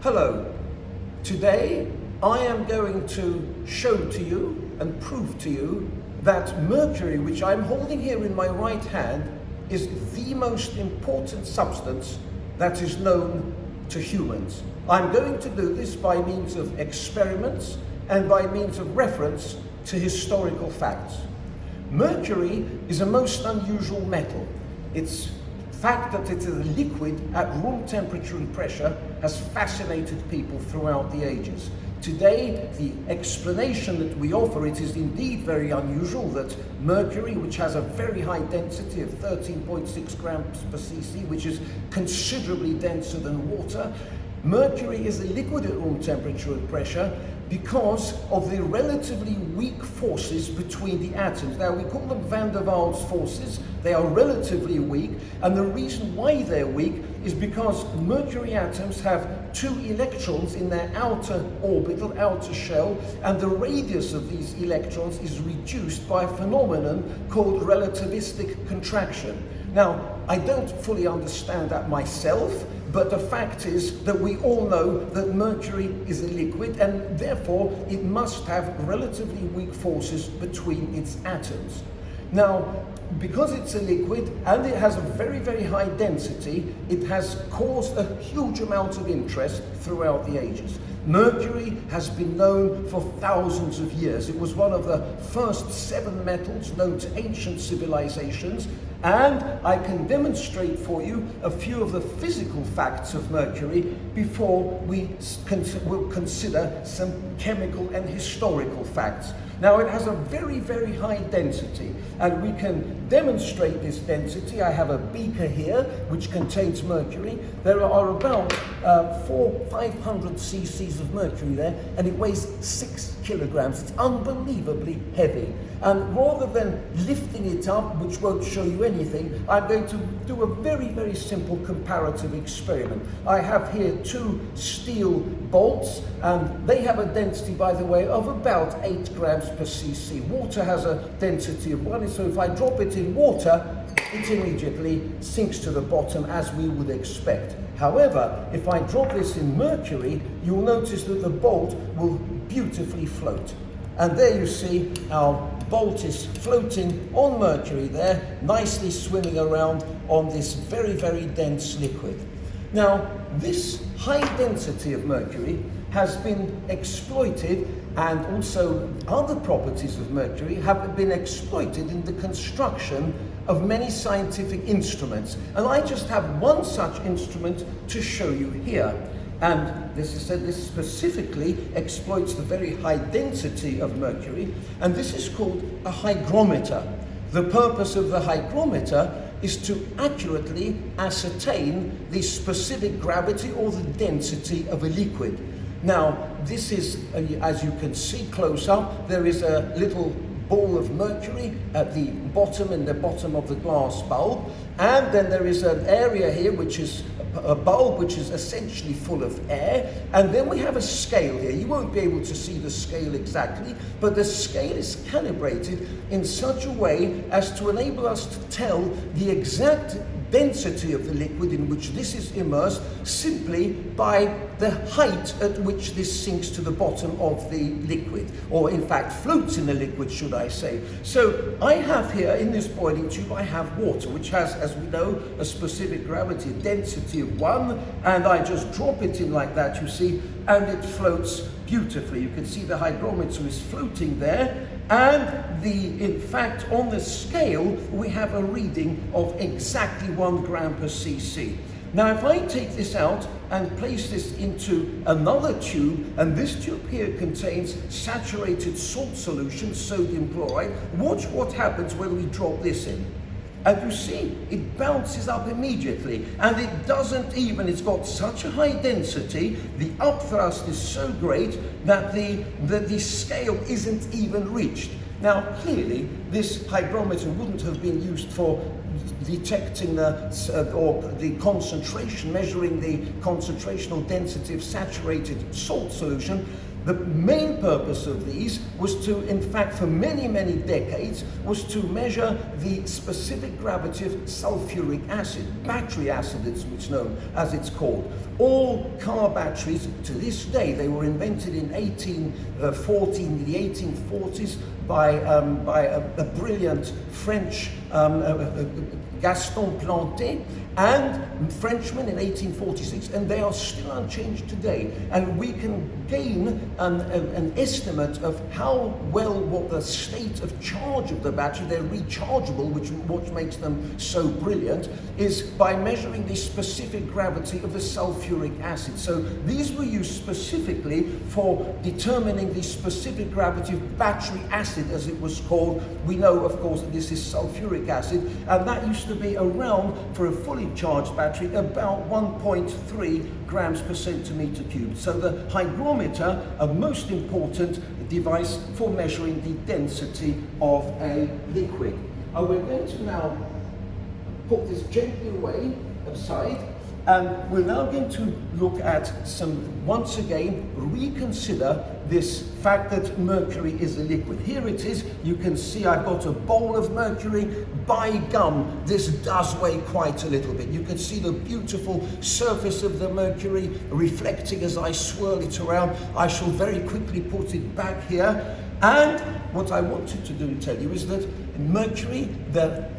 Hello. Today I am going to show to you and prove to you that mercury, which I'm holding here in my right hand, is the most important substance that is known to humans. I'm going to do this by means of experiments and by means of reference to historical facts. Mercury is a most unusual metal. Its fact that it is a liquid at room temperature and pressure has fascinated people throughout the ages. Today, the explanation that we offer, it is indeed very unusual that mercury, which has a very high density of 13.6 grams per cc, which is considerably denser than water, mercury is a liquid at room temperature and pressure because of the relatively weak forces between the atoms. Now, we call them van der Waals forces. They are relatively weak, and the reason why they're weak is because mercury atoms have two electrons in their outer orbital, outer shell, and the radius of these electrons is reduced by a phenomenon called relativistic contraction. Now, I don't fully understand that myself, but the fact is that we all know that mercury is a liquid, and therefore it must have relatively weak forces between its atoms. Now, because it's a liquid and it has a very, very high density, it has caused a huge amount of interest throughout the ages. Mercury has been known for thousands of years. It was one of the first 7 metals known to ancient civilizations, and I can demonstrate for you a few of the physical facts of mercury before we will consider some chemical and historical facts. Now, it has a very, very high density, and we can demonstrate this density. I have a beaker here which contains mercury. There are about 500 cc's of mercury there, and it weighs 6 kilograms. It's unbelievably heavy. And rather than lifting it up, which won't show you anything, I'm going to do a very, very simple comparative experiment. I have here 2 steel bolts, and they have a density, by the way, of about 8 grams per cc. Water has a density of 1, so if I drop it in water, it immediately sinks to the bottom as we would expect. However, if I drop this in mercury, you'll notice that the bolt will beautifully float. And there you see our bolt is floating on mercury there, nicely swimming around on this very, very dense liquid. Now, this high density of mercury has been exploited, and also other properties of mercury have been exploited in the construction of many scientific instruments. And I just have one such instrument to show you here. And this specifically exploits the very high density of mercury, and this is called a hygrometer. The purpose of the hygrometer is to accurately ascertain the specific gravity or the density of a liquid. Now, this is, as you can see close up, there is a little ball of mercury at the bottom, in the bottom of the glass bulb, and then there is an area here which is a bulb which is essentially full of air, and then we have a scale here. You won't be able to see the scale exactly, but the scale is calibrated in such a way as to enable us to tell the exact density of the liquid in which this is immersed simply by the height at which this sinks to the bottom of the liquid, or in fact floats in the liquid, should I say. So I have here in this boiling tube, I have water, which has, as we know, a specific gravity, a density of 1, and I just drop it in like that, you see, and it floats beautifully. You can see the hygrometer is floating there, and in fact, on the scale, we have a reading of exactly 1 gram per cc. Now, if I take this out and place this into another tube, and this tube here contains saturated salt solution, sodium chloride, watch what happens when we drop this in. And you see, it bounces up immediately, and it doesn't even, it's got such a high density, the upthrust is so great that the scale isn't even reached. Now, clearly, this hygrometer wouldn't have been used for detecting the concentration, measuring the concentration or density of saturated salt solution. The main purpose of these was to, in fact, for many, many decades, was to measure the specific gravity of sulfuric acid, battery acid, it's known as it's called. All car batteries, to this day, they were invented in 1814, the 1840s, by a brilliant French Gaston Planté, and Frenchman in 1846, and they are still unchanged today. And we can gain an estimate of how well, what the state of charge of the battery, they're rechargeable, which makes them so brilliant, is by measuring the specific gravity of the sulfuric acid. So these were used specifically for determining the specific gravity of battery acid, as it was called. We know, of course, that this is sulfuric acid, and that used to be around, for a fully charged battery, about 1.3 grams per centimeter cubed. So the hygrometer, a most important device for measuring the density of a liquid. We're going to now put this gently away, aside, and we're now going to look at once again, reconsider this fact that mercury is a liquid. Here it is. You can see I've got a bowl of mercury. By gum, this does weigh quite a little bit. You can see the beautiful surface of the mercury reflecting as I swirl it around. I shall very quickly put it back here. And what I wanted to do and tell you is that mercury,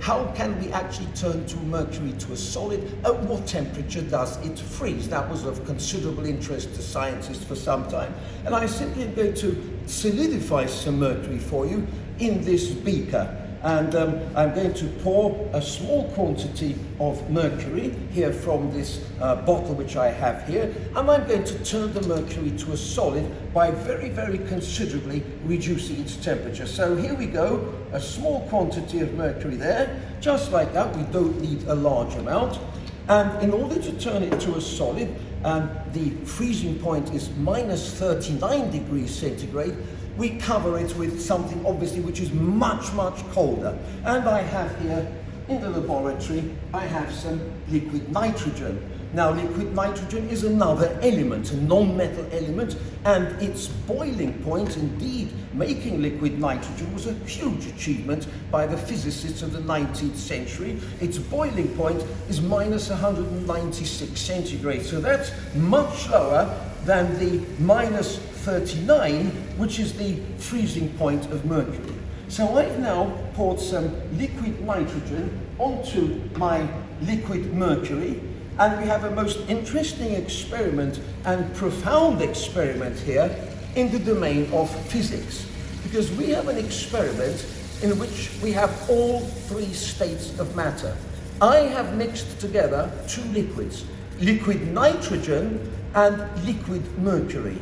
how can we actually turn mercury to a solid? At what temperature does it freeze? That was of considerable interest to scientists for some time. And I simply am going to solidify some mercury for you in this beaker. And I'm going to pour a small quantity of mercury here from this bottle which I have here, and I'm going to turn the mercury to a solid by very, very considerably reducing its temperature. So here we go, a small quantity of mercury there, just like that. We don't need a large amount. And in order to turn it to a solid, the freezing point is minus 39 degrees centigrade. We cover it with something, obviously, which is much, much colder. And I have here, in the laboratory, I have some liquid nitrogen. Now, liquid nitrogen is another element, a non-metal element, and its boiling point, indeed, making liquid nitrogen was a huge achievement by the physicists of the 19th century. Its boiling point is minus 196 centigrade, so that's much lower than the minus 39, which is the freezing point of mercury. So I've now poured some liquid nitrogen onto my liquid mercury, and we have a most interesting experiment and profound experiment here in the domain of physics, because we have an experiment in which we have all three states of matter. I have mixed together two liquids, liquid nitrogen and liquid mercury.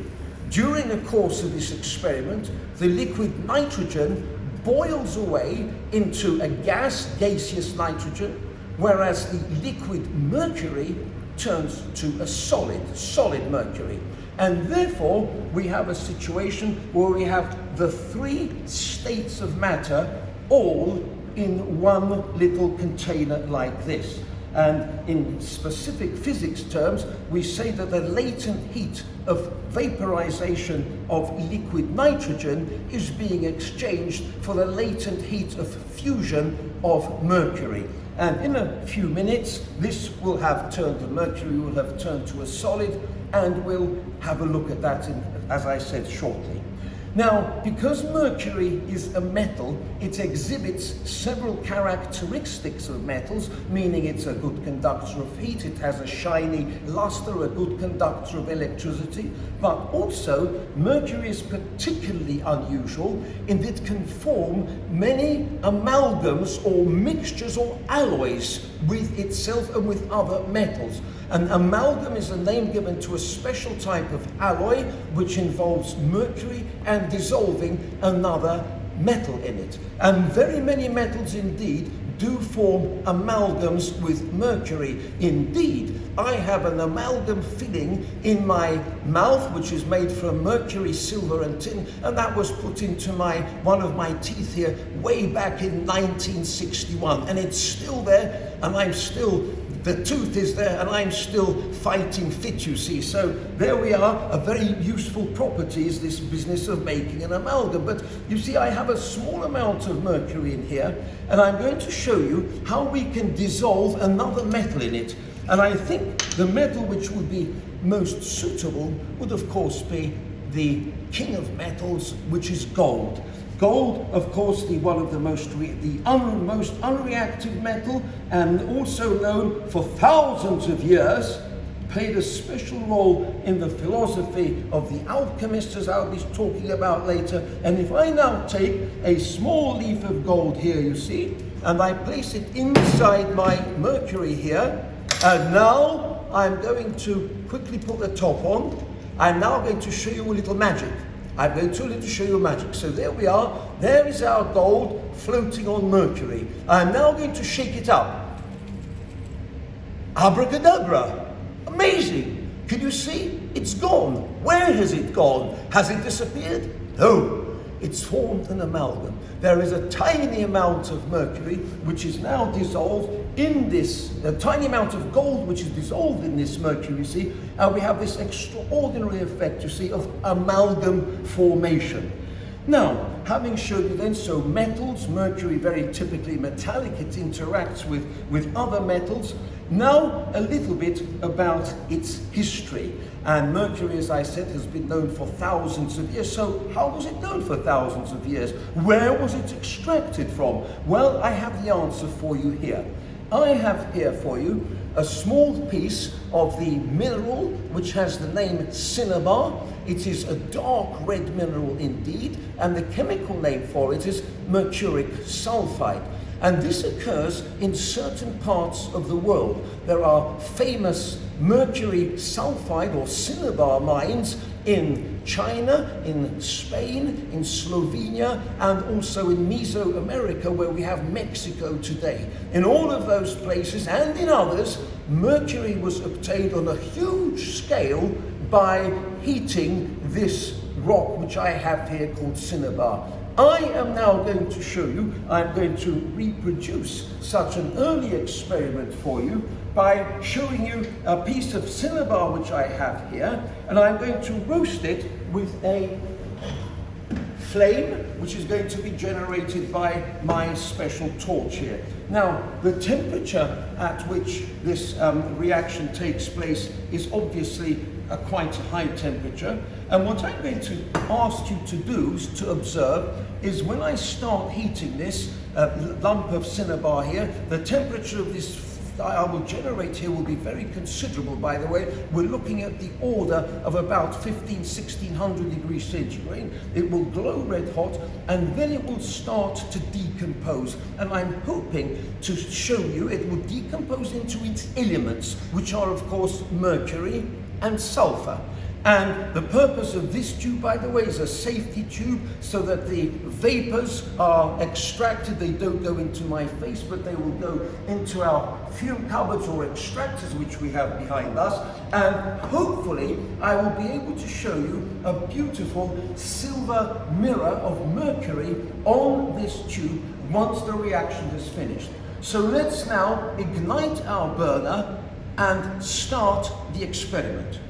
During the course of this experiment, the liquid nitrogen boils away into a gas, gaseous nitrogen, whereas the liquid mercury turns to a solid mercury. And therefore, we have a situation where we have the three states of matter all in one little container like this. And in specific physics terms, we say that the latent heat of vaporization of liquid nitrogen is being exchanged for the latent heat of fusion of mercury. And in a few minutes, this will have turned, the mercury will have turned to a solid, and we'll have a look at that, as I said, shortly. Now, because mercury is a metal, it exhibits several characteristics of metals, meaning it's a good conductor of heat, it has a shiny luster, a good conductor of electricity, but also mercury is particularly unusual in that it can form many amalgams or mixtures or alloys with itself and with other metals. An amalgam is a name given to a special type of alloy which involves mercury and dissolving another metal in it. And very many metals indeed do form amalgams with mercury. Indeed, I have an amalgam filling in my mouth which is made from mercury, silver and tin, and that was put into one of my teeth here way back in 1961, and it's still there, and I'm still The tooth is there and I'm still fighting fit, you see. So there we are, a very useful property is this business of making an amalgam. But you see, I have a small amount of mercury in here, and I'm going to show you how we can dissolve another metal in it. And I think the metal which would be most suitable would of course be the king of metals, which is gold. Gold, of course, one of the most unreactive metal, and also known for thousands of years, played a special role in the philosophy of the alchemists, as I'll be talking about later. And if I now take a small leaf of gold here, you see, and I place it inside my mercury here, and now I'm going to quickly put the top on. I'm now going to show you a little magic. I'm going to show you magic. So there we are. There is our gold floating on mercury. I'm now going to shake it up. Abracadabra. Amazing. Can you see? It's gone. Where has it gone? Has it disappeared? No. It's formed an amalgam. There is a tiny amount of mercury which is now dissolved in this, a tiny amount of gold which is dissolved in this mercury, you see, and we have this extraordinary effect, you see, of amalgam formation. Now, having showed you then, so metals, mercury very typically metallic, it interacts with other metals. Now, a little bit about its history. And mercury, as I said, has been known for thousands of years. So how was it known for thousands of years? Where was it extracted from? Well, I have the answer for you here. I have here for you a small piece of the mineral which has the name cinnabar. It is a dark red mineral indeed, and the chemical name for it is mercuric sulfide. And this occurs in certain parts of the world. There are famous mercury sulfide or cinnabar mines in China, in Spain, in Slovenia, and also in Mesoamerica, where we have Mexico today. In all of those places and in others, mercury was obtained on a huge scale by heating this rock which I have here called cinnabar. I am now going to show you, I'm going to reproduce such an early experiment for you by showing you a piece of cinnabar which I have here, and I'm going to roast it with a flame which is going to be generated by my special torch here. Now, the temperature at which this reaction takes place is obviously quite a high temperature, and what I'm going to ask you to do, to observe, is when I start heating this lump of cinnabar here, the temperature of this I will generate here will be very considerable, by the way. We're looking at the order of about 1600 degrees centigrade. It will glow red hot, and then it will start to decompose. And I'm hoping to show you it will decompose into its elements, which are, of course, mercury and sulfur. And the purpose of this tube, by the way, is a safety tube so that the vapors are extracted. They don't go into my face, but they will go into our fume cupboards or extractors, which we have behind us. And hopefully, I will be able to show you a beautiful silver mirror of mercury on this tube once the reaction has finished. So let's now ignite our burner and start the experiment.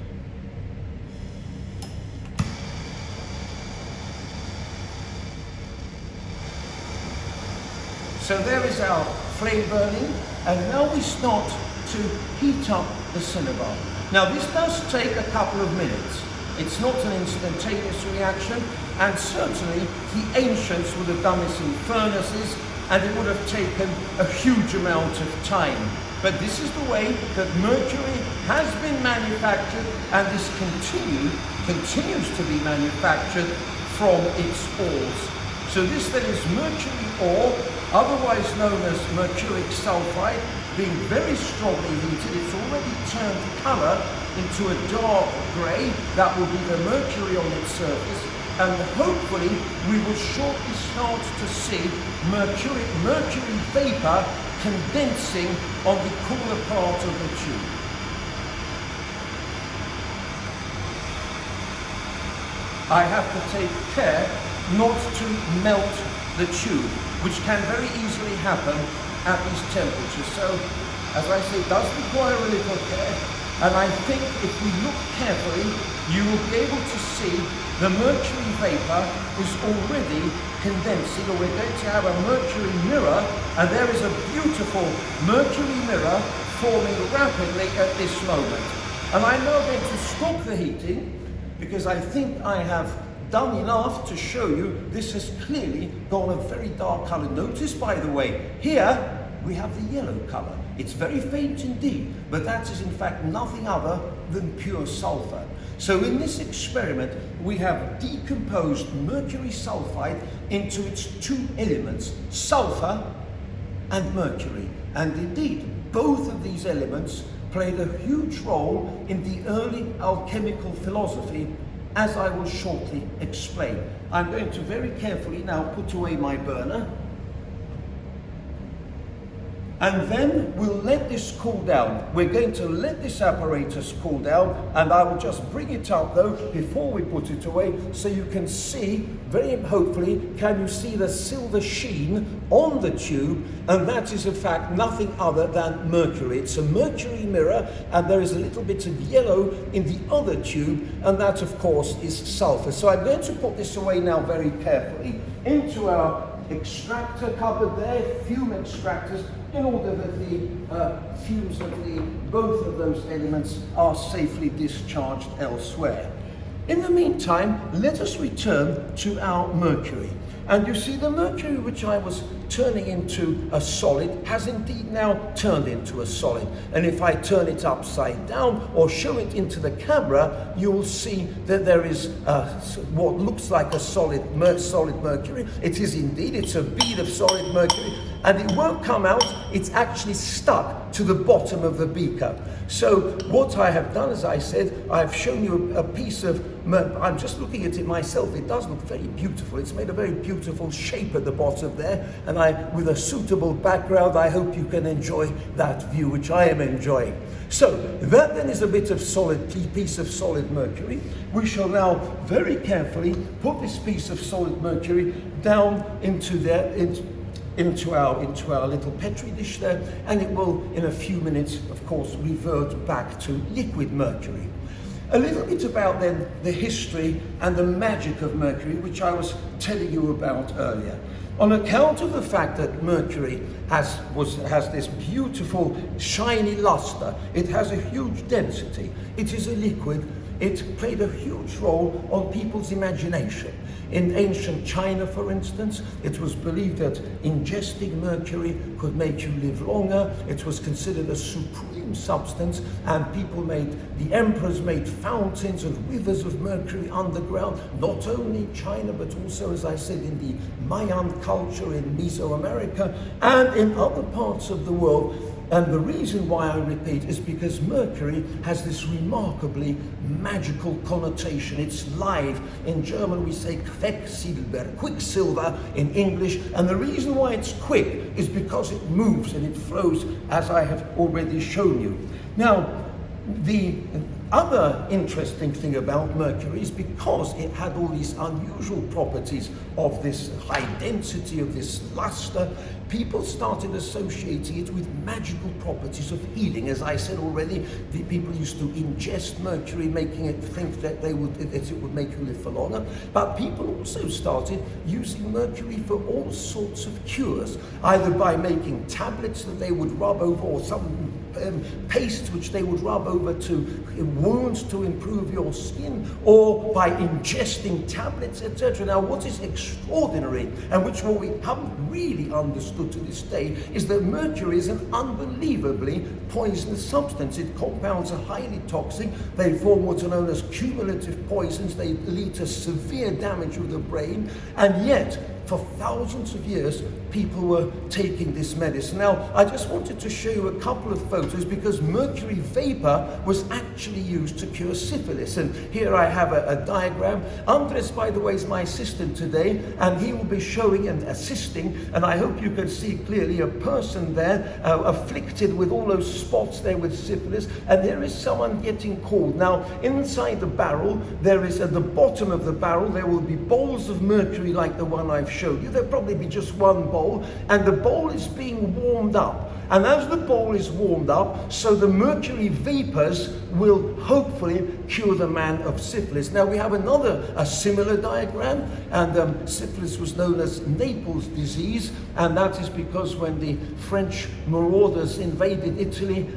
So there is our flame burning, and now we start to heat up the cinnabar. Now this does take a couple of minutes. It's not an instantaneous reaction, and certainly the ancients would have done this in furnaces, and it would have taken a huge amount of time. But this is the way that mercury has been manufactured, and this continues to be manufactured from its ores. So this then is mercury ore, otherwise known as mercuric sulfide, being very strongly heated. It's already turned colour into a dark grey. That will be the mercury on its surface, and hopefully we will shortly start to see mercury vapour condensing on the cooler part of the tube. I have to take care not to melt the tube, which can very easily happen at these temperatures. So as I say, does require a little care. And I think if we look carefully, you will be able to see the mercury vapor is already condensing, or we're going to have a mercury mirror, and there is a beautiful mercury mirror forming rapidly at this moment. And I'm now going to stop the heating, because I think I have done enough to show you this has clearly gone a very dark color. Notice, by the way, here we have the yellow color. It's very faint indeed, but that is in fact nothing other than pure sulfur. So in this experiment, we have decomposed mercury sulfide into its two elements, sulfur and mercury. And indeed, both of these elements played a huge role in the early alchemical philosophy, as I will shortly explain. I'm going to very carefully now put away my burner, and then we'll let this cool down. We're going to let this apparatus cool down, and I will just bring it up though before we put it away, so you can see, very hopefully, can you see the silver sheen on the tube? And that is in fact nothing other than mercury. It's a mercury mirror, and there is a little bit of yellow in the other tube, and that of course is sulfur. So I'm going to put this away now very carefully into our extractor cupboard there, fume extractors, in order that the fumes of both of those elements are safely discharged elsewhere. In the meantime, let us return to our mercury. And you see, the mercury which I was turning into a solid has indeed now turned into a solid. And if I turn it upside down or show it into the camera, you'll see that there is what looks like a solid mercury. It is indeed, it's a bead of solid mercury, and it won't come out, it's actually stuck to the bottom of the beaker. So what I have done, as I said, I've shown you a piece of, I'm just looking at it myself, it does look very beautiful. It's made a very beautiful shape at the bottom there, and with a suitable background, I hope you can enjoy that view, which I am enjoying. So that then is a bit of piece of solid mercury. We shall now very carefully put this piece of solid mercury down into there, into our little Petri dish there, and it will in a few minutes of course revert back to liquid mercury. A little bit about then the history and the magic of mercury, which I was telling you about earlier. On account of the fact that mercury has this beautiful shiny luster, it has a huge density, it is a liquid, it played a huge role on people's imagination. In ancient China, for instance, it was believed that ingesting mercury could make you live longer. It was considered a supreme substance, and the emperors made fountains and rivers of mercury underground, not only in China, but also, as I said, in the Mayan culture in Mesoamerica and in other parts of the world. And the reason why I repeat is because mercury has this remarkably magical connotation. It's live. In German we say Quecksilber, quicksilver in English. And the reason why it's quick is because it moves and it flows, as I have already shown you. Now, the other interesting thing about mercury is because it had all these unusual properties of this high density, of this luster, people started associating it with magical properties of healing. As I said already, the people used to ingest mercury, making it think that it would make you live for longer. But people also started using mercury for all sorts of cures, either by making tablets that they would rub over, or some pastes which they would rub over to wounds to improve your skin, or by ingesting tablets, etc. Now, what is extraordinary, and which we haven't really understood to this day, is that mercury is an unbelievably poisonous substance. Its compounds are highly toxic. They form what's known as cumulative poisons. They lead to severe damage of the brain, and yet for thousands of years, people were taking this medicine. Now, I just wanted to show you a couple of photos, because mercury vapor was actually used to cure syphilis. And here I have a diagram. Andres, by the way, is my assistant today, and he will be showing and assisting, and I hope you can see clearly a person there afflicted with all those spots there with syphilis, and there is someone getting cold. Now, inside the barrel, there is, at the bottom of the barrel, there will be bowls of mercury like the one I've showed you. There'll probably be just one bowl, and the bowl is being warmed up. And as the bowl is warmed up, so the mercury vapors will hopefully cure the man of syphilis. Now we have a similar diagram, and syphilis was known as Naples disease, and that is because when the French marauders invaded Italy,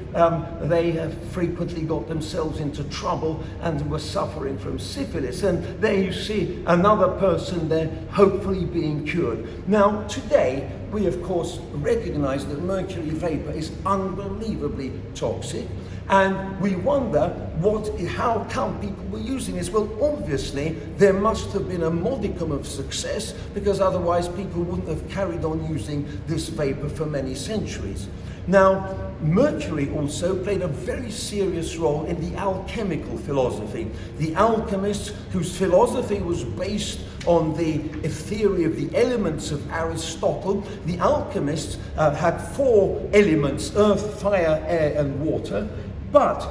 they frequently got themselves into trouble and were suffering from syphilis. And there you see another person there hopefully being cured. Now today, we of course recognize that mercury vapor is unbelievably toxic, and we wonder how come people were using this. Well, obviously there must have been a modicum of success, because otherwise people wouldn't have carried on using this vapor for many centuries. Now, mercury also played a very serious role in the alchemical philosophy. The alchemists, whose philosophy was based on the theory of the elements of Aristotle, the alchemists had 4 elements: earth, fire, air, and water. But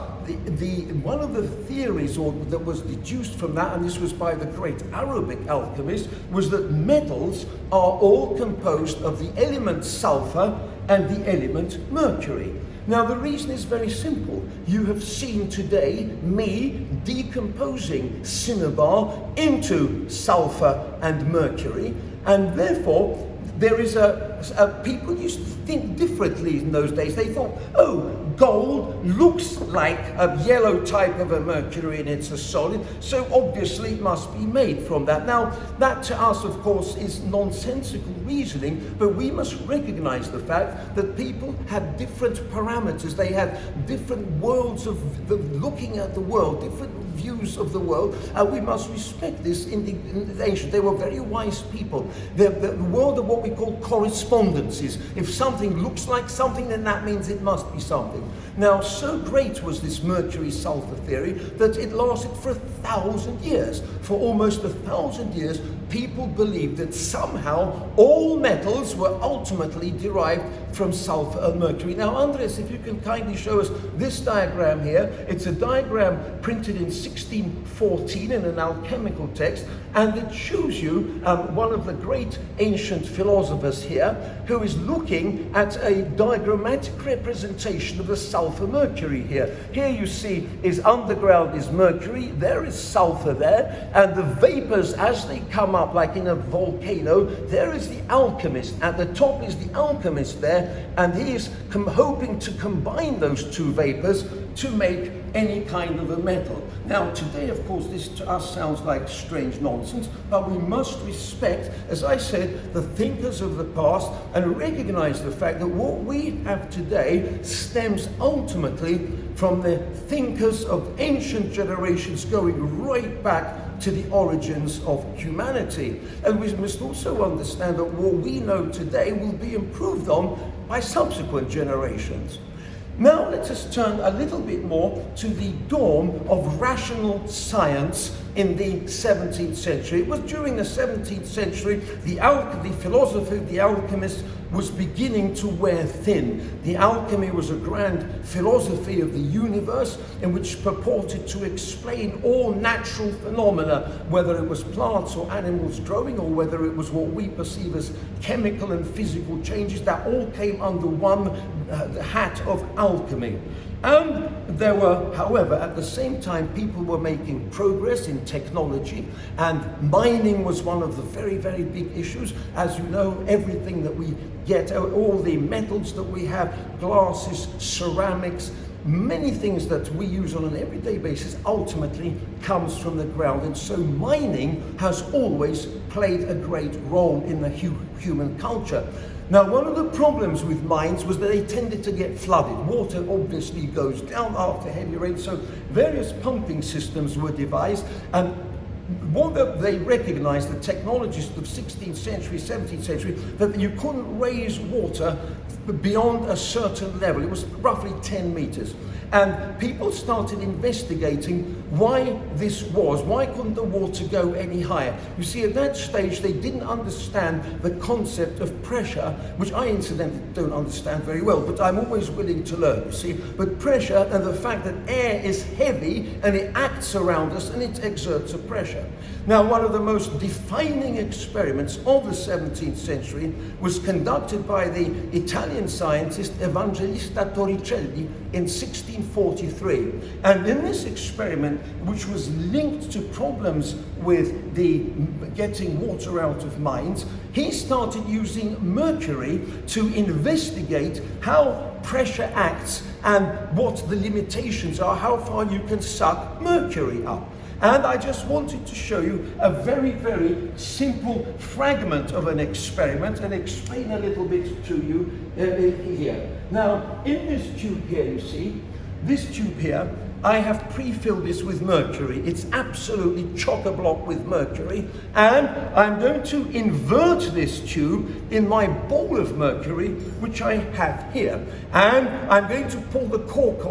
one of the theories that was deduced from that, and this was by the great Arabic alchemist, was that metals are all composed of the element sulfur and the element mercury. Now the reason is very simple. You have seen today me decomposing cinnabar into sulfur and mercury, and therefore there is people used to think differently in those days. They thought, oh, gold looks like a yellow type of a mercury and it's a solid, so obviously it must be made from that. Now, that to us, of course, is nonsensical reasoning, but we must recognize the fact that people had different parameters. They had different worlds of looking at the world, different views of the world, and we must respect this in the ancient. They were very wise people. The world of what we call correspondences. If something looks like something, then that means it must be something. Now, so great was this mercury sulfur theory that it lasted for 1,000 years. For almost 1,000 years, people believed that somehow all metals were ultimately derived from sulfur and mercury. Now, Andres, if you can kindly show us this diagram here. It's a diagram printed in 1614 in an alchemical text, and it shows you one of the great ancient philosophers here who is looking at a diagrammatic representation of the sulfur mercury here. Here you see is underground is mercury, there is sulfur there, and the vapors as they come up like in a volcano, there is the alchemist. At the top is the alchemist there, and he is hoping to combine those two vapors to make any kind of a metal. Now today, of course, this to us sounds like strange nonsense, but we must respect, as I said, the thinkers of the past and recognize the fact that what we have today stems ultimately from the thinkers of ancient generations going right back to the origins of humanity. And we must also understand that what we know today will be improved on by subsequent generations. Now let us turn a little bit more to the dawn of rational science in the 17th century. It was during the 17th century the philosophy of the alchemists was beginning to wear thin. The alchemy was a grand philosophy of the universe in which purported to explain all natural phenomena, whether it was plants or animals growing, or whether it was what we perceive as chemical and physical changes, that all came under one hat of alchemy. And there were, however, at the same time, people were making progress in technology, and mining was one of the very, very big issues. As you know, everything that we get, all the metals that we have, glasses, ceramics, many things that we use on an everyday basis ultimately comes from the ground. And so mining has always played a great role in the human culture. Now, one of the problems with mines was that they tended to get flooded. Water obviously goes down after heavy rain, so various pumping systems were devised, and what they recognized, the technologists of 16th century, 17th century, that you couldn't raise water beyond a certain level. It was roughly 10 meters. And people started investigating why this was. Why couldn't the water go any higher? You see, at that stage, they didn't understand the concept of pressure, which I incidentally don't understand very well, but I'm always willing to learn, you see. But pressure and the fact that air is heavy and it acts around us and it exerts a pressure. Now, one of the most defining experiments of the 17th century was conducted by the Italian scientist Evangelista Torricelli in 1643. And in this experiment, which was linked to problems with the getting water out of mines, he started using mercury to investigate how pressure acts and what the limitations are, how far you can suck mercury up. And I just wanted to show you a very, very simple fragment of an experiment and explain a little bit to you here. Now, in this tube here, you see, this tube here, I have pre-filled this with mercury. It's absolutely chock-a-block with mercury. And I'm going to invert this tube in my bowl of mercury, which I have here. And I'm going to pull the cork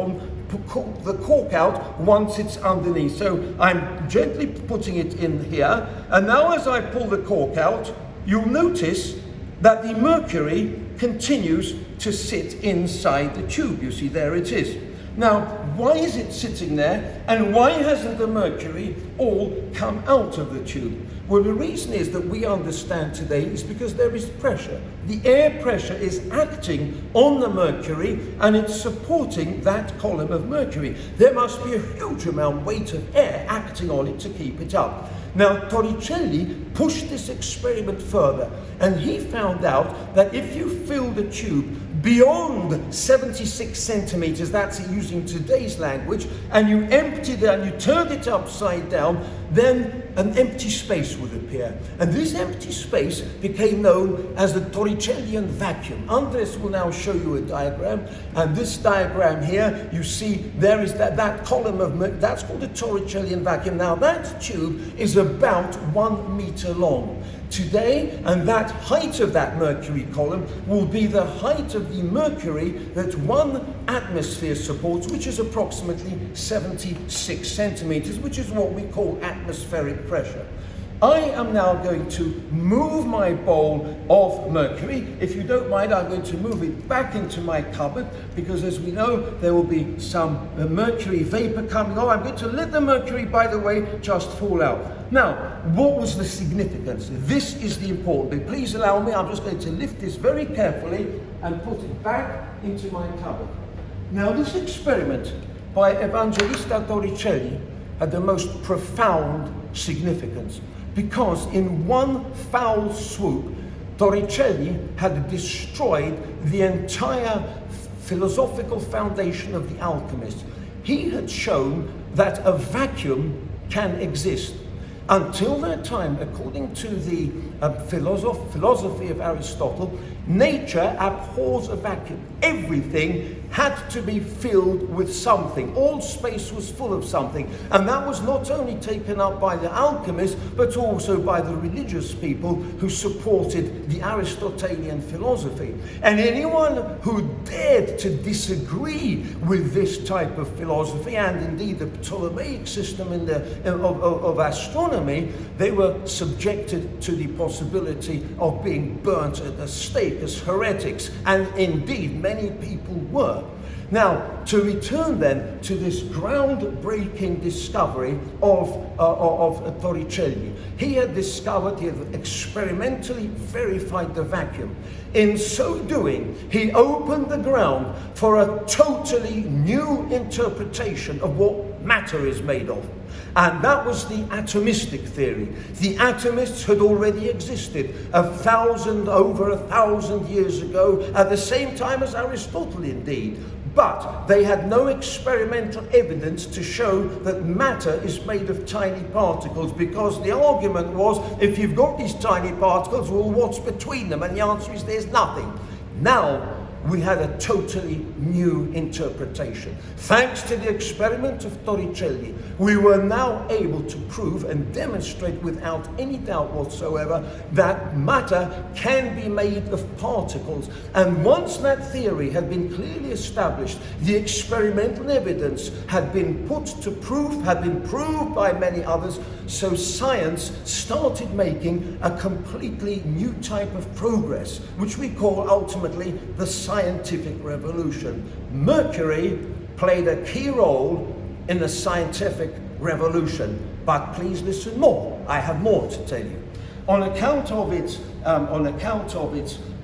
out once it's underneath. So I'm gently putting it in here. And now as I pull the cork out, you'll notice that the mercury continues to sit inside the tube. You see, there it is. Now, why is it sitting there, and why hasn't the mercury all come out of the tube? Well, the reason is that we understand today is because there is pressure. The air pressure is acting on the mercury and it's supporting that column of mercury. There must be a huge amount of weight of air acting on it to keep it up. Now, Torricelli pushed this experiment further, and he found out that if you fill the tube beyond 76 centimeters, that's using today's language, and you emptied it and you turned it upside down, then an empty space would appear. And this empty space became known as the Torricellian vacuum. Andres will now show you a diagram, and this diagram here, you see there is that column of, that's called the Torricellian vacuum. Now that tube is about 1 meter long. Today, and that height of that mercury column will be the height of the mercury that 1 atmosphere supports, which is approximately 76 centimeters, which is what we call atmospheric pressure. I am now going to move my bowl of mercury. If you don't mind, I'm going to move it back into my cupboard, because as we know, there will be some mercury vapor coming on. I'm going to let the mercury, by the way, just fall out. Now, what was the significance? This is the important bit. Please allow me, I'm just going to lift this very carefully and put it back into my cupboard. Now, this experiment by Evangelista Torricelli had the most profound significance, because in one foul swoop, Torricelli had destroyed the entire philosophical foundation of the alchemists. He had shown that a vacuum can exist. Until that time, according to the philosophy of Aristotle, nature abhors a vacuum. Everything had to be filled with something. All space was full of something. And that was not only taken up by the alchemists, but also by the religious people who supported the Aristotelian philosophy. And anyone who dared to disagree with this type of philosophy, and indeed the Ptolemaic system of astronomy, they were subjected to the possibility of being burnt at the stake as heretics, and indeed many people were. Now, to return then to this groundbreaking discovery of Torricelli, he had discovered, he had experimentally verified the vacuum. In so doing, he opened the ground for a totally new interpretation of what matter is made of. And that was the atomistic theory. The atomists had already existed over 1,000 years ago, at the same time as Aristotle indeed. But they had no experimental evidence to show that matter is made of tiny particles, because the argument was, if you've got these tiny particles, well, what's between them? And the answer is there's nothing. Now, we had a totally new interpretation. Thanks to the experiment of Torricelli, we were now able to prove and demonstrate without any doubt whatsoever that matter can be made of particles. And once that theory had been clearly established, the experimental evidence had been put to proof, had been proved by many others, so science started making a completely new type of progress, which we call ultimately the scientific revolution. Mercury played a key role in the scientific revolution, but please listen more. I have more to tell you. On account of its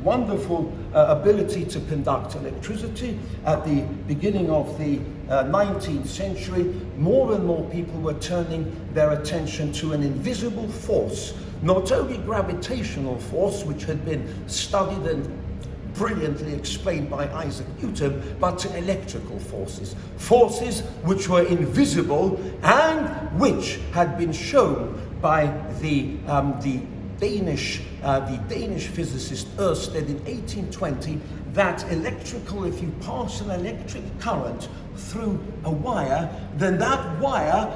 wonderful ability to conduct electricity at the beginning of the 19th century, more and more people were turning their attention to an invisible force, not only gravitational force, which had been studied and brilliantly explained by Isaac Newton, but to electrical forces. Forces which were invisible and which had been shown by the Danish physicist Ørsted in 1820, that if you pass an electric current through a wire, then that wire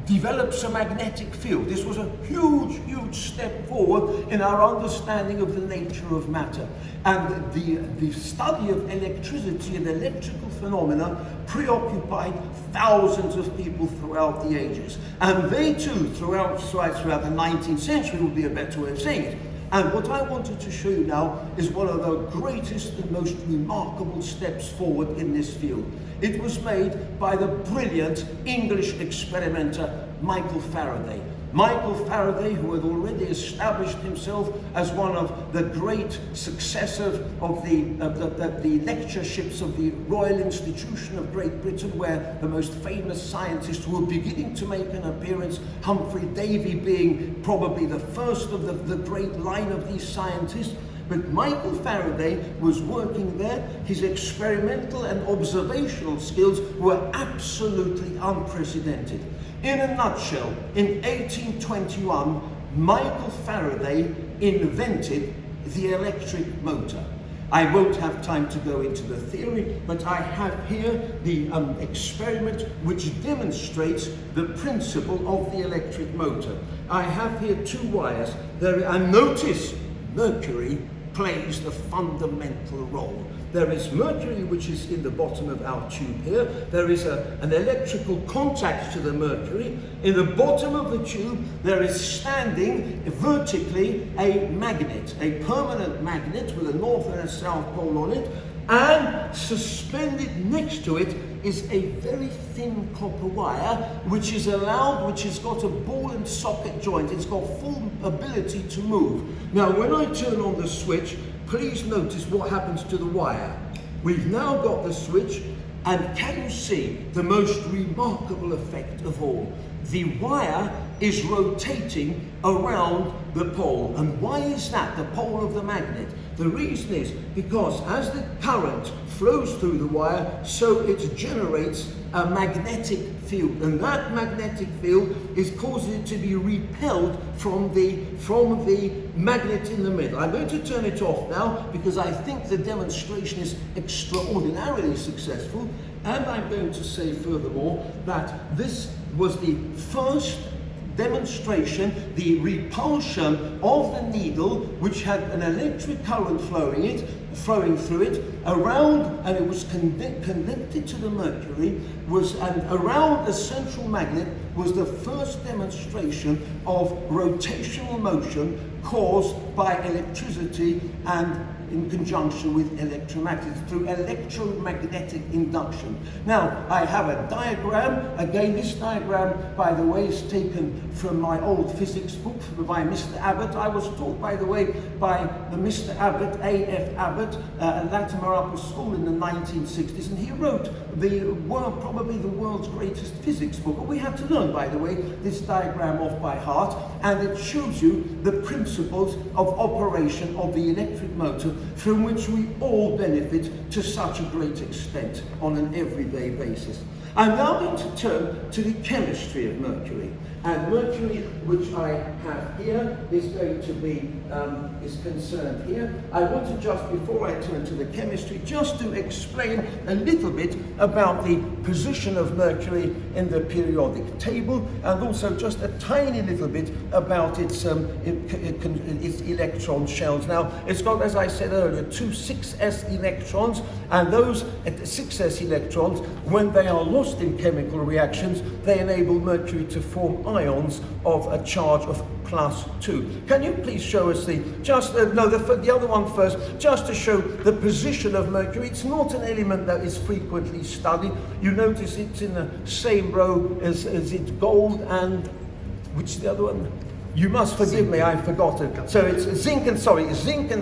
develops a magnetic field. This was a huge, huge step forward in our understanding of the nature of matter. And the study of electricity and electrical phenomena preoccupied thousands of people throughout the ages. And they too, throughout the 19th century, would be a better way of saying it. And what I wanted to show you now is one of the greatest and most remarkable steps forward in this field. It was made by the brilliant English experimenter Michael Faraday. Michael Faraday, who had already established himself as one of the great successors of the lectureships of the Royal Institution of Great Britain, where the most famous scientists were beginning to make an appearance, Humphrey Davy being probably the first of the great line of these scientists. But Michael Faraday was working there. His experimental and observational skills were absolutely unprecedented. In a nutshell, in 1821, Michael Faraday invented the electric motor. I won't have time to go into the theory, but I have here the experiment which demonstrates the principle of the electric motor. I have here two wires. And notice, Mercury plays the fundamental role. There is mercury, which is in the bottom of our tube here. There is an electrical contact to the mercury. In the bottom of the tube, there is standing vertically a magnet, a permanent magnet with a north and a south pole on it. And suspended next to it is a very thin copper wire, which has got a ball and socket joint. It's got full ability to move. Now, when I turn on the switch, please notice what happens to the wire. We've now got the switch, and can you see the most remarkable effect of all? The wire is rotating around the pole. And why is that, the pole of the magnet? The reason is because as the current flows through the wire, so it generates a magnetic field, and that magnetic field is causing it to be repelled from the magnet in the middle. I'm going to turn it off now because I think the demonstration is extraordinarily successful, and I'm going to say furthermore that this was the first demonstration, the repulsion of the needle, which had an electric current flowing through it around, and it was connected to the mercury, and around a central magnet was the first demonstration of rotational motion caused by electricity and in conjunction with electromagnetism, through electromagnetic induction. Now, I have a diagram. Again, this diagram, by the way, is taken from my old physics book by Mr. Abbott. I was taught, by the way, by the Mr. Abbott, A.F. Abbott, at Latimer Upper School in the 1960s, and he wrote probably the world's greatest physics book. And we had to learn, by the way, this diagram off by heart, and it shows you the principles of operation of the electric motor, from which we all benefit to such a great extent on an everyday basis. I'm now going to turn to the chemistry of mercury. And mercury, which I have here, is going to be, is concerned here. I want to just, before I turn to the chemistry, just to explain a little bit about the position of mercury in the periodic table, and also just a tiny little bit about its electron shells. Now, it's got, as I said earlier, two 6s electrons, and those 6s electrons, when they are lost in chemical reactions, they enable mercury to form ions of a charge of +2. Can you please show us the other one first, just to show the position of mercury? It's not an element that is frequently studied. You notice it's in the same row as it's gold and, which is the other one? You must forgive me, I forgot it. So it's zinc and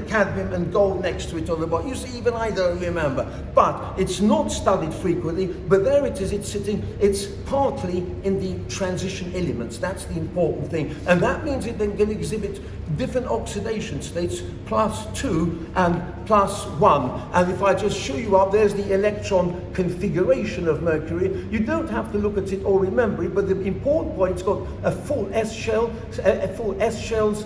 cadmium and gold next to it on the bottom. You see, even I don't remember. But it's not studied frequently, but there it is, it's partly in the transition elements. That's the important thing. And that means it then can exhibit different oxidation states, +2 and +1. And if I just show you up, there's the electron configuration of mercury. You don't have to look at it or remember it, but the important point, it's got a full S shell, full S shells,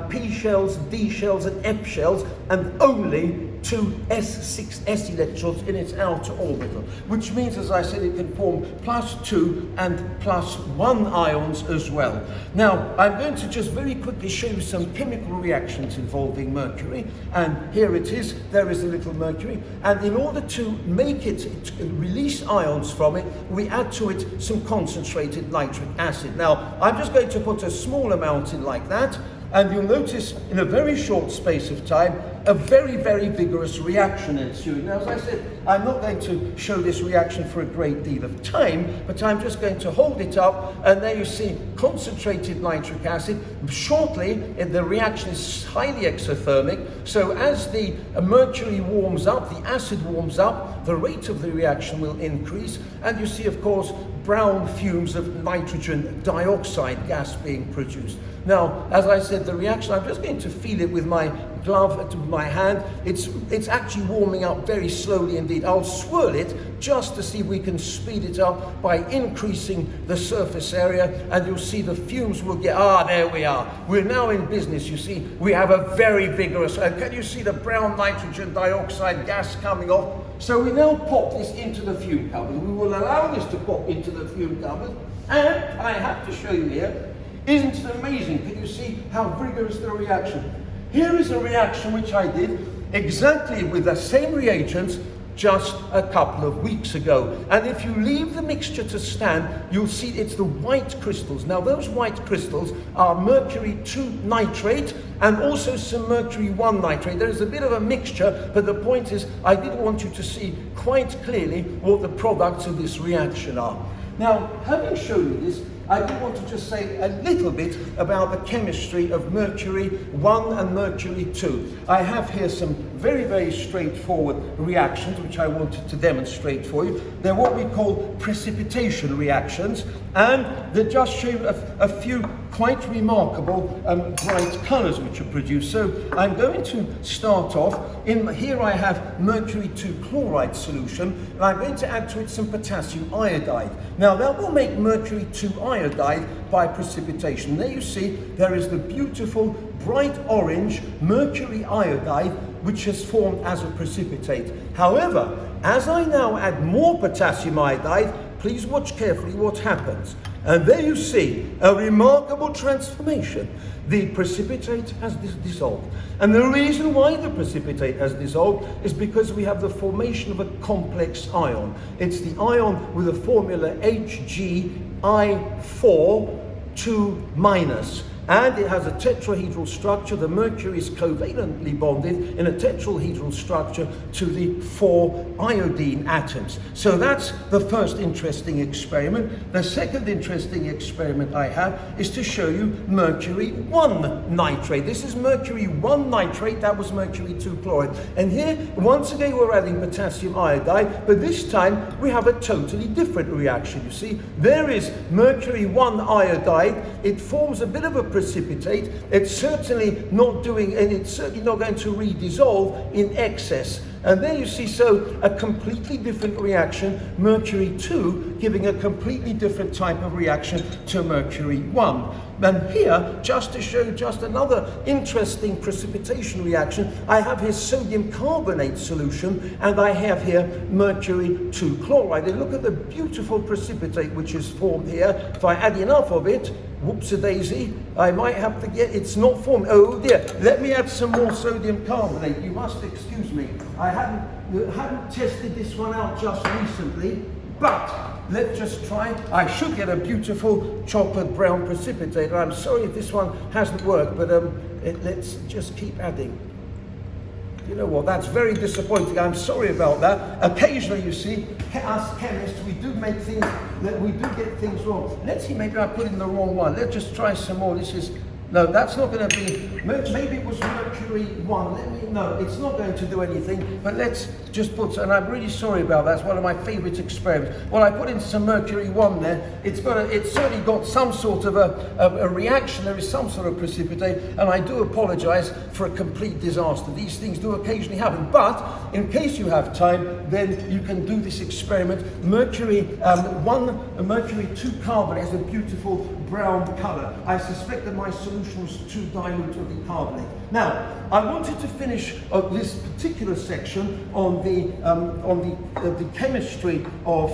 P shells, D shells, and F shells, and only two S6s electrons in its outer orbital, which means, as I said, it can form +2 and +1 ions as well. Now, I'm going to just very quickly show you some chemical reactions involving mercury, and here it is. There is a little mercury, and in order to make it release ions from it, we add to it some concentrated nitric acid. Now, I'm just going to put a small amount in like that, and you'll notice in a very short space of time a very, very vigorous reaction ensuing. Now, as I said, I'm not going to show this reaction for a great deal of time, but I'm just going to hold it up, and there you see concentrated nitric acid. Shortly, the reaction is highly exothermic, so as the mercury warms up, the acid warms up, the rate of the reaction will increase, and you see, of course, brown fumes of nitrogen dioxide gas being produced. Now, as I said, the reaction, I'm just going to feel it with my glove, with my hand. It's actually warming up very slowly indeed. I'll swirl it just to see if we can speed it up by increasing the surface area, and you'll see the fumes will get, there we are. We're now in business, you see. We have a very vigorous, can you see the brown nitrogen dioxide gas coming off? So we now pop this into the fume cupboard. We will allow this to pop into the fume cupboard, and I have to show you here, isn't it amazing? Can you see how vigorous the reaction? Here is a reaction which I did exactly with the same reagents just a couple of weeks ago. And if you leave the mixture to stand, you'll see it's the white crystals. Now, those white crystals are mercury 2 nitrate and also some mercury 1 nitrate. There is a bit of a mixture, but the point is I did want you to see quite clearly what the products of this reaction are. Now, having shown you this, I do want to just say a little bit about the chemistry of mercury 1 and mercury 2. I have here some very, very straightforward reactions which I wanted to demonstrate for you. They're what we call precipitation reactions, and they just show you a few quite remarkable bright colors which are produced. So I'm going to start off. Here I have mercury 2 chloride solution, and I'm going to add to it some potassium iodide. Now that will make mercury 2 iodide by precipitation. There you see there is the beautiful bright orange mercury iodide which has formed as a precipitate. However, as I now add more potassium iodide, please watch carefully what happens. And there you see a remarkable transformation. The precipitate has dissolved. And the reason why the precipitate has dissolved is because we have the formation of a complex ion. It's the ion with the formula HgI4 2-. And it has a tetrahedral structure. The mercury is covalently bonded in a tetrahedral structure to the 4 iodine atoms. So that's the first interesting experiment. The second interesting experiment I have is to show you mercury 1 nitrate. This is mercury 1 nitrate, that was mercury 2 chloride. And here, once again, we're adding potassium iodide, but this time we have a totally different reaction, you see. There is mercury 1 iodide. It forms a bit of a precipitate. It's certainly not going to redissolve in excess. And there you see, so a completely different reaction, Mercury 2 giving a completely different type of reaction to Mercury 1. And here, just to show just another interesting precipitation reaction, I have here sodium carbonate solution, and I have here mercury 2 chloride. And look at the beautiful precipitate which is formed here. If I add enough of it, whoops-a-daisy, I might have to get, it's not formed. Oh dear, let me add some more sodium carbonate. You must excuse me. I hadn't tested this one out just recently, but let's just try. I should get a beautiful chocolate brown precipitate. I'm sorry if this one hasn't worked, but let's just keep adding. You know what, that's very disappointing. I'm sorry about that. Occasionally, you see, us chemists, we do make things, we do get things wrong. Let's see, maybe I put in the wrong one. Let's just try some more. This is, no, that's not going to be, maybe it was Mercury 1. No, it's not going to do anything, but let's just put, and I'm really sorry about that. It's one of my favorite experiments. Well, I put in some Mercury 1 there. It's certainly got some sort of a reaction. There is some sort of precipitate, and I do apologize for a complete disaster. These things do occasionally happen, but in case you have time, then you can do this experiment. Mercury 2 carbonate has a beautiful brown color. I suspect that my solution was too dilute of the carbonate. Now, I wanted to finish this particular section on the chemistry of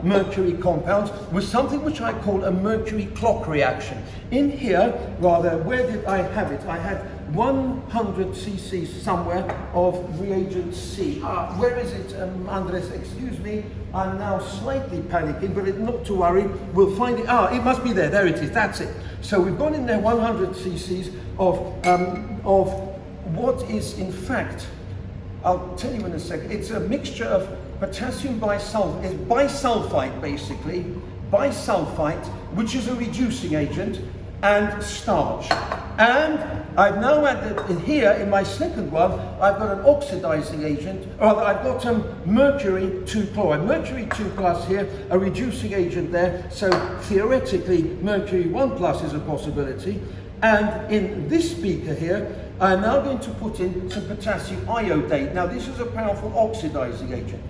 mercury compounds with something which I call a mercury clock reaction. In here, rather, where did I have it? I had 100 cc somewhere of reagent C. Where is it, Andres? Excuse me. I'm now slightly panicking, but not to worry. We'll find it. It must be there. There it is. That's it. So we've got in there 100 cc's of what is, in fact, I'll tell you in a second. It's a mixture of potassium bisulfite. It's bisulfite, basically. Bisulfite, which is a reducing agent, and starch. And I've now added here in my second one, I've got an oxidizing agent, or I've got some mercury 2 chloride. Mercury 2 plus here, a reducing agent there, so theoretically mercury 1 plus is a possibility. And in this beaker here, I'm now going to put in some potassium iodate. Now this is a powerful oxidizing agent.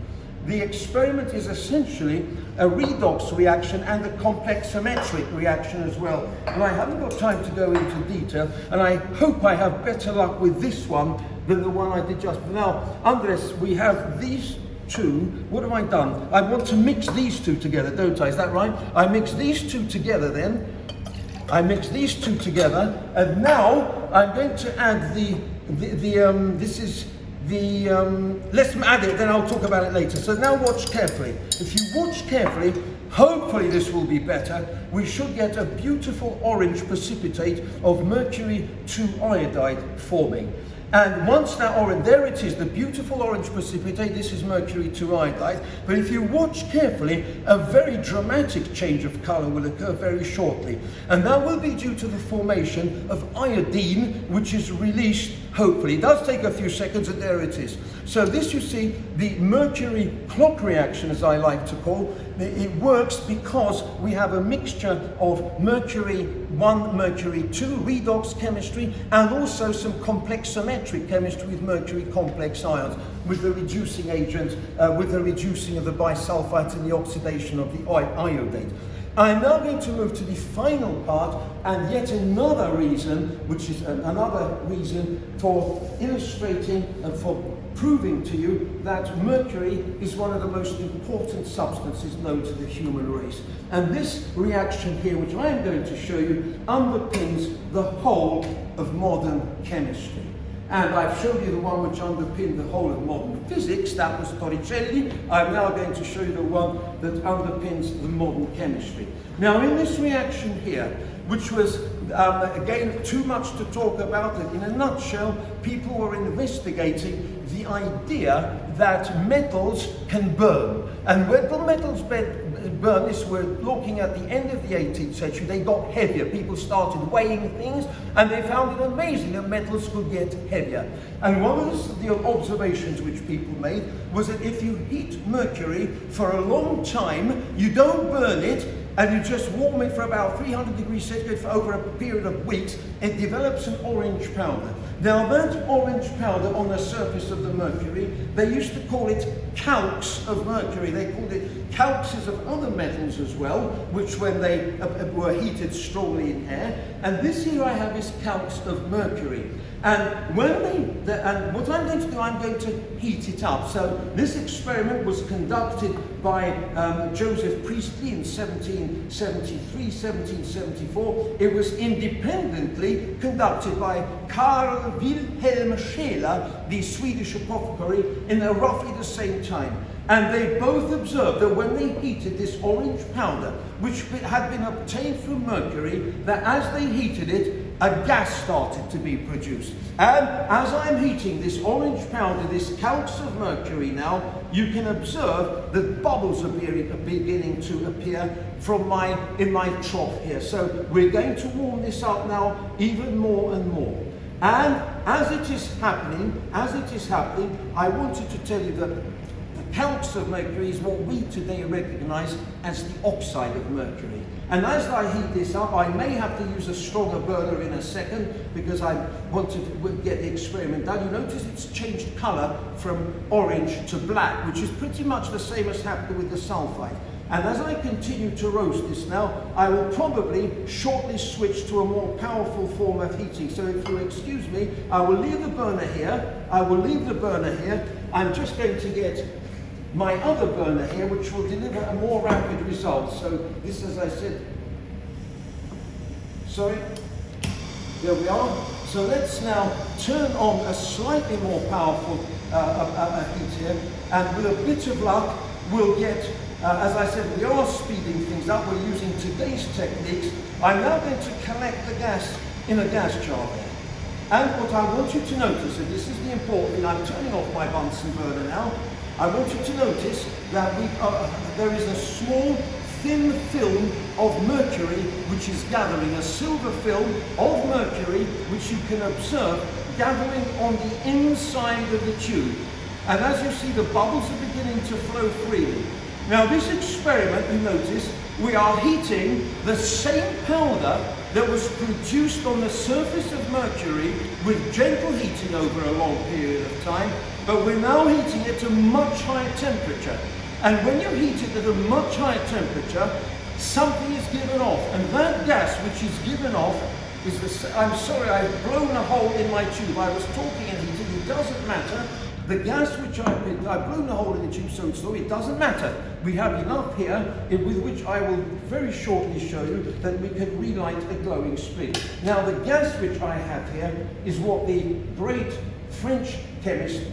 The experiment is essentially a redox reaction and a complexometric reaction as well. And I haven't got time to go into detail, and I hope I have better luck with this one than the one I did just now. Andres, we have these two. What have I done? I want to mix these two together, don't I? Is that right? I mix these two together then. I mix these two together, and now I'm going to add let's add it, then I'll talk about it later. So now watch carefully. If you watch carefully, hopefully this will be better. We should get a beautiful orange precipitate of mercury 2 iodide forming. And once that orange, there it is, the beautiful orange precipitate. This is mercury 2 iodide. But if you watch carefully, a very dramatic change of color will occur very shortly. And that will be due to the formation of iodine, which is released, hopefully. It does take a few seconds, and there it is. So this, you see, the mercury clock reaction, as I like to call, it works because we have a mixture of mercury 1, mercury 2, redox chemistry, and also some complexometric chemistry with mercury complex ions, with the reducing agent, with the reducing of the bisulfite and the oxidation of the iodate. I'm now going to move to the final part, and yet another reason, which is another reason for illustrating and for proving to you that mercury is one of the most important substances known to the human race. And this reaction here, which I am going to show you, underpins the whole of modern chemistry. And I've shown you the one which underpinned the whole of modern physics, that was Torricelli. I'm now going to show you the one that underpins the modern chemistry. Now in this reaction here, which was, again, too much to talk about, in a nutshell, people were investigating the idea that metals can burn. And when the metals burn, this we're looking at the end of the 18th century, they got heavier. People started weighing things, and they found it amazing that metals could get heavier. And one of the observations which people made was that if you heat mercury for a long time, you don't burn it, and you just warm it for about 300 degrees centigrade for over a period of weeks, it develops an orange powder. Now that orange powder on the surface of the mercury, they used to call it calx of mercury. They called it calxes of other metals as well, which when they were heated strongly in air. And this here I have is calx of mercury. And what I'm going to do, I'm going to heat it up. So this experiment was conducted by Joseph Priestley in 1773, 1774. It was independently conducted by Carl Wilhelm Scheele, the Swedish apothecary, in roughly the same time. And they both observed that when they heated this orange powder, which had been obtained from mercury, that as they heated it, a gas started to be produced. And as I'm heating this orange powder, this calx of mercury now, you can observe that bubbles are beginning to appear in my trough here. So we're going to warm this up now even more and more. And as it is happening, I wanted to tell you that the calx of mercury is what we today recognize as the oxide of mercury. And as I heat this up, I may have to use a stronger burner in a second because I want to get the experiment done. You notice it's changed color from orange to black, which is pretty much the same as happened with the sulfide. And as I continue to roast this now, I will probably shortly switch to a more powerful form of heating. So if you'll excuse me, I will leave the burner here. I'm just going to get my other burner here, which will deliver a more rapid result. So this, as I said, there we are. So let's now turn on a slightly more powerful heat here, and with a bit of luck, we'll get, as I said, we are speeding things up. We're using today's techniques. I'm now going to collect the gas in a gas jar there. And what I want you to notice, and this is the important thing, I'm turning off my Bunsen burner now. I want you to notice that there is a small, thin film of mercury which is gathering, a silver film of mercury which you can observe gathering on the inside of the tube. And as you see, the bubbles are beginning to flow freely. Now this experiment, you notice, we are heating the same powder that was produced on the surface of mercury with gentle heating over a long period of time, but we're now heating it to a much higher temperature. And when you heat it at a much higher temperature, something is given off, and that gas which is given off is I'm sorry, I've blown a hole in my tube. I was talking and heating, it doesn't matter. The gas which I've blown a hole in the tube, so it doesn't matter. We have enough here with which I will very shortly show you that we can relight a glowing splint. Now the gas which I have here is what the great French chemist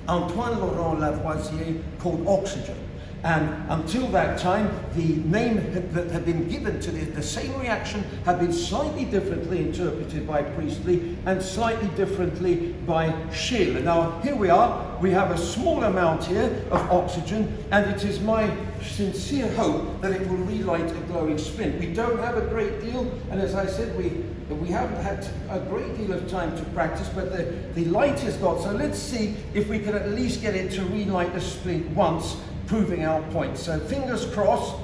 Antoine Laurent Lavoisier called oxygen. And until that time, the name that had been given to the same reaction had been slightly differently interpreted by Priestley and slightly differently by Scheele. Now, here we are. We have a small amount here of oxygen, and it is my sincere hope that it will relight a glowing splint. We don't have a great deal, and as I said, we haven't had a great deal of time to practice, but the light is got. So let's see if we can at least get it to relight the splint once, proving our point. So fingers crossed,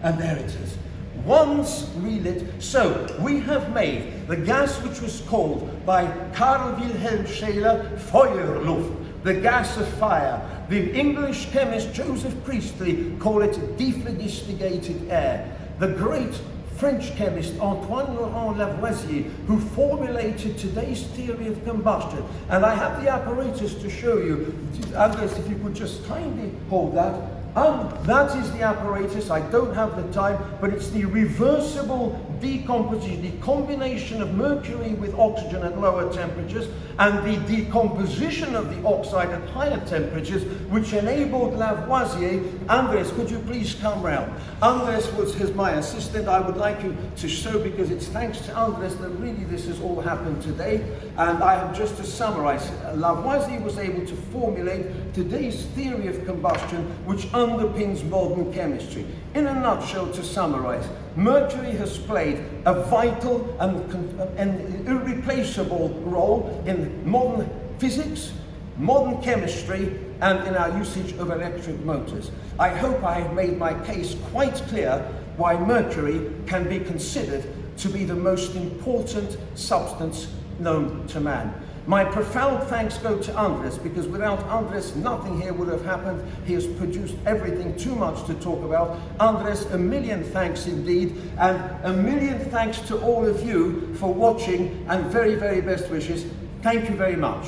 and there it is. Once relit. So we have made the gas which was called by Carl Wilhelm Scheele Feuerluft, the gas of fire. The English chemist Joseph Priestley called it dephlogisticated air. The great French chemist Antoine Laurent Lavoisier, who formulated today's theory of combustion. And I have the apparatus to show you. Andres, if you could just kindly hold that. That is the apparatus. I don't have the time, but it's the reversible decomposition, the combination of mercury with oxygen at lower temperatures and the decomposition of the oxide at higher temperatures, which enabled Lavoisier. Andres, could you please come round? Andres was my assistant. I would like you to show, because it's thanks to Andres that really this has all happened today. And I have just to summarize, Lavoisier was able to formulate today's theory of combustion, which underpins modern chemistry. In a nutshell, to summarize, mercury has played a vital and irreplaceable role in modern physics, modern chemistry, and in our usage of electric motors. I hope I have made my case quite clear why mercury can be considered to be the most important substance known to man. My profound thanks go to Andres, because without Andres, nothing here would have happened. He has produced everything, too much to talk about. Andres, a million thanks indeed, and a million thanks to all of you for watching, and very, very best wishes. Thank you very much.